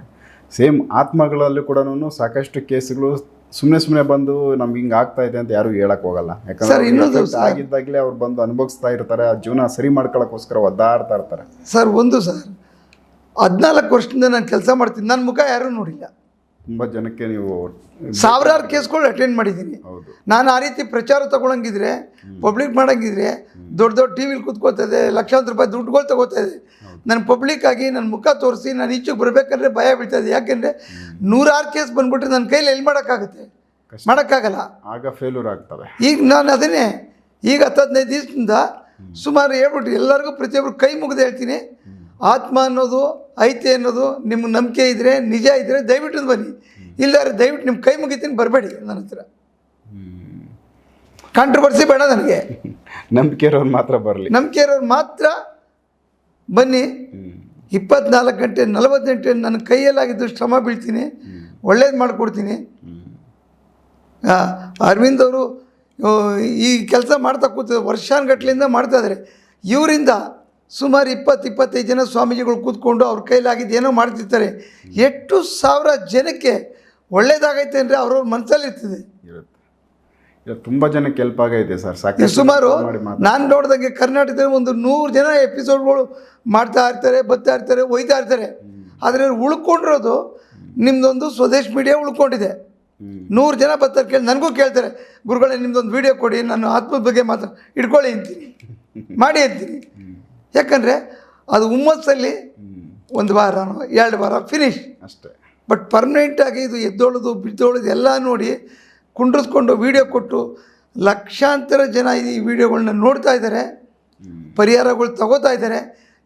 ಸೇಮ್ ಆತ್ಮಗಳಲ್ಲೂ ಕೂಡ ಸಾಕಷ್ಟು ಕೇಸ್ಗಳು ಸುಮ್ಮನೆ ಬಂದು ನಮ್ಗೆ ಹಿಂಗೆ ಆಗ್ತಾ ಇದೆ ಅಂತ ಯಾರು ಹೇಳಕ್ ಹೋಗಲ್ಲ. ಯಾಕಂದ್ರೆ ಆಗಿದ್ದಾಗಲೇ ಅವ್ರು ಬಂದು ಅನುಭವಿಸ್ತಾ ಇರ್ತಾರೆ, ಆ ಜೀವನ ಸರಿ ಮಾಡ್ಕೊಳ್ಳೋಕ್ಕೋಸ್ಕರ ಒದ್ದಾಡ್ತಾ ಇರ್ತಾರೆ. ಸರ್ 14 ವರ್ಷದಿಂದ ನಾನು ಕೆಲಸ ಮಾಡ್ತೀನಿ, ನನ್ನ ಮುಖ ಯಾರೂ ನೋಡಿಲ್ಲ. ತುಂಬ ಜನಕ್ಕೆ ನೀವು ಸಾವಿರಾರು ಕೇಸ್ಗಳು ಅಟೆಂಡ್ ಮಾಡಿದ್ದೀನಿ. ನಾನು ಆ ರೀತಿ ಪ್ರಚಾರ ತಗೊಳಂಗಿದ್ರೆ, ಪಬ್ಲಿಕ್ ಮಾಡೋಂಗಿದ್ರೆ ದೊಡ್ಡ ಟಿ ವಿಲಿ ಕೂತ್ಕೋತದೆ, ಲಕ್ಷಾಂತರ ರೂಪಾಯಿ ದುಡ್ಡುಗಳು ತಗೋತಾ ಇದೆ. ನಾನು ಪಬ್ಲಿಕ್ಕಾಗಿ ನನ್ನ ಮುಖ ತೋರಿಸಿ ನಾನು ಈಚೆಗೆ ಬರಬೇಕಂದ್ರೆ ಭಯ ಬೀಳ್ತಾಯಿದೆ. ಯಾಕೆಂದರೆ 100 ಕೇಸ್ ಬಂದ್ಬಿಟ್ರೆ ನನ್ನ ಕೈಲಿ ಎಲ್ಲಿ ಮಾಡೋಕ್ಕಾಗುತ್ತೆ, ಮಾಡೋಕ್ಕಾಗಲ್ಲ, ಆಗ ಫೇಲ್ಯೂರ್ ಆಗ್ತವೆ. ಈಗ ನಾನು ಅದನ್ನೇ ಈಗ 10-15 ದಿವಸದಿಂದ ಸುಮಾರು ಹೇಳ್ಬಿಟ್ಟು ಎಲ್ಲರಿಗೂ ಪ್ರತಿಯೊಬ್ಬರು ಕೈ ಮುಗಿದು ಹೇಳ್ತೀನಿ, ಆತ್ಮ ಅನ್ನೋದು ಐತೆ ಅನ್ನೋದು ನಿಮ್ಗೆ ನಂಬಿಕೆ ಇದ್ದರೆ, ನಿಜ ಇದ್ದರೆ ದಯವಿಟ್ಟು ಬನ್ನಿ, ಇಲ್ಲಾರೆ ದಯವಿಟ್ಟು ನಿಮ್ಮ ಕೈ ಮುಗಿತೀನಿ, ಬರಬೇಡಿ ನನ್ನ ಹತ್ರ. ಕಾಂಟ್ರವರ್ಸಿ ಬೇಡ ನನಗೆ. ನಂಬಿಕೆ ಇರೋರು ಮಾತ್ರ ಬರಲಿ, ನಂಬಿಕೆ ಇರೋರು ಮಾತ್ರ ಬನ್ನಿ. 24 ಗಂಟೆ 40 ಗಂಟೆ ನನ್ನ ಕೈಯಲ್ಲಾಗಿದ್ದು ಶ್ರಮ ಬೀಳ್ತೀನಿ, ಒಳ್ಳೇದು ಮಾಡಿಕೊಡ್ತೀನಿ. ಅರವಿಂದ್ ಅವರು ಈ ಕೆಲಸ ಮಾಡ್ತಾ ಕೂತಿದ್ದಾರೆ, ವರ್ಷಾನುಗಟ್ಲೆಯಿಂದ ಮಾಡ್ತಾಯಿದ್ದಾರೆ. ಇವರಿಂದ ಸುಮಾರು 20-25 ಜನ ಸ್ವಾಮೀಜಿಗಳು ಕೂತ್ಕೊಂಡು ಅವ್ರ ಕೈಲಾಗಿದ್ದು ಏನೋ ಮಾಡ್ತಿರ್ತಾರೆ. 8,000 ಜನಕ್ಕೆ ಒಳ್ಳೇದಾಗೈತೆ ಅಂದರೆ ಅವ್ರವ್ರ ಮನಸ್ಸಲ್ಲಿ ಇರ್ತದೆ. ಇಲ್ಲ ತುಂಬ ಜನಕ್ಕೆ ಹೆಲ್ಪ್ ಆಗೈತೆ ಸರ್. ಈಗ ಸಾಕಷ್ಟು ಸುಮಾರು ಮಾಡಿ ನಾನು ನೋಡಿದಂಗೆ ಕರ್ನಾಟಕದಲ್ಲಿ ಒಂದು 100 ಜನ ಎಪಿಸೋಡ್ಗಳು ಮಾಡ್ತಾ ಇರ್ತಾರೆ, ಬರ್ತಾ ಇರ್ತಾರೆ, ಒಯ್ತಾ ಇರ್ತಾರೆ. ಆದರೆ ಉಳ್ಕೊಂಡಿರೋದು ನಿಮ್ಮದೊಂದು ಸ್ವದೇಶ್ ಮೀಡಿಯಾ ಉಳ್ಕೊಂಡಿದೆ. 100 ಜನ ಬರ್ತಾರೆ, ನನಗೂ ಕೇಳ್ತಾರೆ, ಗುರುಗಳೇ ನಿಮ್ಮದೊಂದು ವೀಡಿಯೋ ಕೊಡಿ, ನಾನು ಆತ್ಮದ ಬಗ್ಗೆ ಇಟ್ಕೊಳ್ಳಿ ಅಂತೀನಿ, ಮಾಡಿ ಅಂತೀನಿ. ಯಾಕಂದರೆ ಅದು ಹುಮ್ಮಸ್ಸಲ್ಲಿ 1 ವಾರನೋ 2 ವಾರ ಫಿನಿಶ್ ಅಷ್ಟೇ. ಬಟ್ ಪರ್ಮನೆಂಟಾಗಿ ಇದು ಎದ್ದೋಳೋದು ಬಿದ್ದೋಳೋದು ಎಲ್ಲ ನೋಡಿ ಕುಂಡ್ರಿಸ್ಕೊಂಡು ವೀಡಿಯೋ ಕೊಟ್ಟು ಲಕ್ಷಾಂತರ ಜನ ಈ ವಿಡಿಯೋಗಳನ್ನ ನೋಡ್ತಾ ಇದ್ದಾರೆ, ಪರಿಹಾರಗಳು ತಗೋತಾ ಇದ್ದಾರೆ.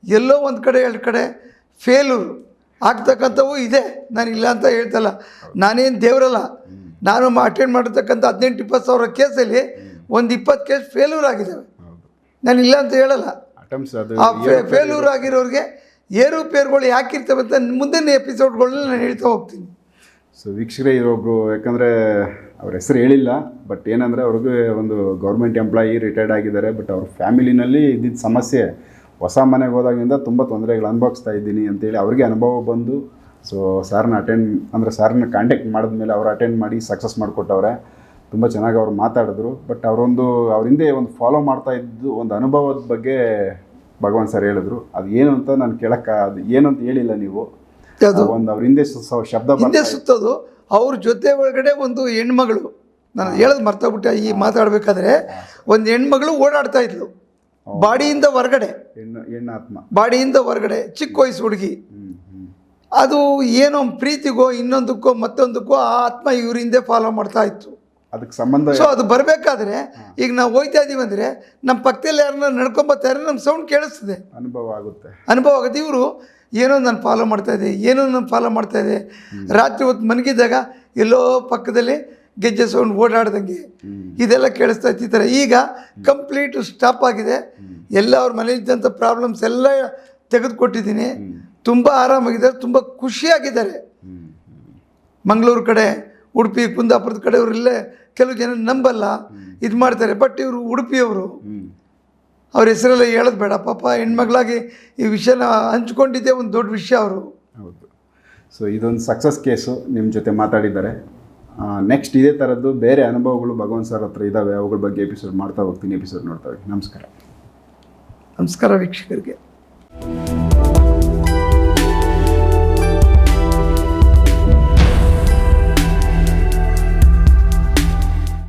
ಎಲ್ಲೋ ಒಂದು ಕಡೆ 2 ಕಡೆ ಫೇಲೂರು ಆಗ್ತಕ್ಕಂಥವು ಇದೆ, ನಾನು ಇಲ್ಲ ಅಂತ ಹೇಳ್ತಲ್ಲ. ನಾನೇನು ದೇವರಲ್ಲ. ನಾನು ಅಟೆಂಡ್ ಮಾಡಿರ್ತಕ್ಕಂಥ 18-20 ಸಾವಿರ ಕೇಸಲ್ಲಿ ಒಂದು 20 ಕೇಸ್ ಫೇಲ್ಯೂರ್ ಆಗಿದ್ದಾವೆ. ನಾನು ಇಲ್ಲ ಅಂತ ಹೇಳಲ್ಲ. ಆ ಫೇಲ್ಯೂರ್ ಆಗಿರೋರಿಗೆ ಏರುಪೇರುಗಳು ಯಾಕಿರ್ತವೆ ಅಂತ ಮುಂದಿನ ಎಪಿಸೋಡ್ಗಳನ್ನ ನಾನು ಹೇಳ್ತಾ ಹೋಗ್ತೀನಿ. ಸೊ ವೀಕ್ಷಕರೇ, ಇವರೊಬ್ಬರು, ಯಾಕಂದರೆ ಅವ್ರ ಹೆಸರು ಹೇಳಿಲ್ಲ, ಬಟ್ ಏನಂದರೆ ಅವ್ರಿಗೆ ಒಂದು ಗೌರ್ಮೆಂಟ್ ಎಂಪ್ಲಾಯಿ ರಿಟೈರ್ಡ್ ಆಗಿದ್ದಾರೆ. ಬಟ್ ಅವ್ರ ಫ್ಯಾಮಿಲಿನಲ್ಲಿ ಇದ್ದಿದ್ದ ಸಮಸ್ಯೆ, ಹೊಸ ಮನೆಗೆ ಹೋದಾಗಿಂದ ತುಂಬ ತೊಂದರೆಗಳು ಅನುಭವಿಸ್ತಾ ಇದ್ದೀನಿ ಅಂತೇಳಿ ಅವ್ರಿಗೆ ಅನುಭವ ಬಂದು, ಸೊ ಸಾರ್ನ ಕಾಂಟ್ಯಾಕ್ಟ್ ಮಾಡಿದ್ಮೇಲೆ ಅವ್ರು ಅಟೆಂಡ್ ಮಾಡಿ ಸಕ್ಸಸ್ ಮಾಡಿಕೊಟ್ಟವ್ರೆ. ತುಂಬ ಚೆನ್ನಾಗಿ ಅವ್ರು ಮಾತಾಡಿದ್ರು. ಬಟ್ ಅವ್ರ ಹಿಂದೆ ಒಂದು ಫಾಲೋ ಮಾಡ್ತಾ ಇದ್ದು ಒಂದು ಅನುಭವದ ಬಗ್ಗೆ ಭಗವಾನ್ ಸರ್ ಹೇಳಿದ್ರು. ಅದು ಏನು ಅಂತ ನಾನು ಅದು ಏನು ಅಂತ ಹೇಳಿಲ್ಲ ನೀವು. ಒಂದು ಅವ್ರ ಹಿಂದೆ ಶಬ್ದ ಹಿಂದೆ ಸುತ್ತೋದು, ಅವ್ರ ಜೊತೆ ಒಳಗಡೆ ಒಂದು ಹೆಣ್ಮಗಳು, ನಾನು ಹೇಳೋದು ಮರ್ತೋಗ್ಬಿಟ್ಟೆ ಈ ಮಾತಾಡಬೇಕಾದ್ರೆ, ಒಂದು ಹೆಣ್ಮಗಳು ಓಡಾಡ್ತಾ ಇದ್ಲು ಬಾಡಿಯಿಂದ ಹೊರಗಡೆ, ಹೆಣ್ಣಾತ್ಮ ಬಾಡಿಯಿಂದ ಹೊರಗಡೆ, ಚಿಕ್ಕ ವಯಸ್ಸು ಹುಡುಗಿ. ಅದು ಏನೋ ಪ್ರೀತಿಗೋ ಇನ್ನೊಂದಕ್ಕೋ ಮತ್ತೊಂದಕ್ಕೋ ಆ ಆತ್ಮ ಇವ್ರ ಹಿಂದೆ ಫಾಲೋ ಮಾಡ್ತಾ ಇತ್ತು. ಅದಕ್ಕೆ ಸಂಬಂಧ. ಸೊ ಅದು ಬರಬೇಕಾದ್ರೆ ಈಗ ನಾವು ಹೋಗ್ತಾ ಇದೀವಿ ಅಂದರೆ ನಮ್ಮ ಪಕ್ಕದಲ್ಲಿ ಯಾರನ್ನ ನಡ್ಕೊಂಬರ್ತಾರೆ, ನಮ್ಮ ಸೌಂಡ್ ಕೇಳಿಸ್ತದೆ, ಅನುಭವ ಆಗುತ್ತೆ. ಇವರು ಏನೋ ನಾನು ಫಾಲೋ ಮಾಡ್ತಾ ಇದೆ. ರಾತ್ರಿ ಹೊತ್ತು ಮನಗಿದ್ದಾಗ ಎಲ್ಲೋ ಪಕ್ಕದಲ್ಲಿ ಗೆಜ್ಜೆ ಸೌಂಡ್ ಓಡಾಡ್ದಂಗೆ ಇದೆಲ್ಲ ಕೇಳಿಸ್ತಾ ಇರ್ತಾರೆ. ಈಗ ಕಂಪ್ಲೀಟ್ ಸ್ಟಾಪ್ ಆಗಿದೆ. ಎಲ್ಲ ಅವ್ರ ಮನೇಲಿದ್ದಂಥ ಪ್ರಾಬ್ಲಮ್ಸ್ ಎಲ್ಲ ತೆಗೆದುಕೊಟ್ಟಿದ್ದೀನಿ. ತುಂಬ ಆರಾಮಾಗಿದ್ದಾರೆ, ತುಂಬ ಖುಷಿಯಾಗಿದ್ದಾರೆ. ಮಂಗಳೂರು ಕಡೆ, ಉಡುಪಿ, ಕುಂದಾಪುರದ ಕಡೆ ಇವರೆಲ್ಲೇ ಕೆಲವು ಜನ ನಂಬಲ್ಲ, ಇದು ಮಾಡ್ತಾರೆ. ಬಟ್ ಇವರು ಉಡುಪಿಯವರು, ಅವ್ರ ಹೆಸರೆಲ್ಲ ಹೇಳೋದು ಬೇಡ. ಪಾಪ ಹೆಣ್ಮಗಳಾಗಿ ಈ ವಿಷಯನ ಹಂಚ್ಕೊಂಡಿದ್ದೆ ಒಂದು ದೊಡ್ಡ ವಿಷಯ ಅವರು. ಹೌದು. ಸೊ ಇದೊಂದು ಸಕ್ಸಸ್ ಕೇಸು ನಿಮ್ಮ ಜೊತೆ ಮಾತಾಡಿದ್ದಾರೆ. ನೆಕ್ಸ್ಟ್ ಇದೇ ಥರದ್ದು ಬೇರೆ ಅನುಭವಗಳು ಭಗವಾನ್ ಸರ್ ಹತ್ರ ಇದ್ದಾವೆ, ಅವುಗಳ ಬಗ್ಗೆ ಎಪಿಸೋಡ್ ಮಾಡ್ತಾ ಹೋಗ್ತೀನಿ. ಎಪಿಸೋಡ್ ನೋಡ್ತಾ ಹೋಗಿ. ನಮಸ್ಕಾರ ವೀಕ್ಷಕರಿಗೆ.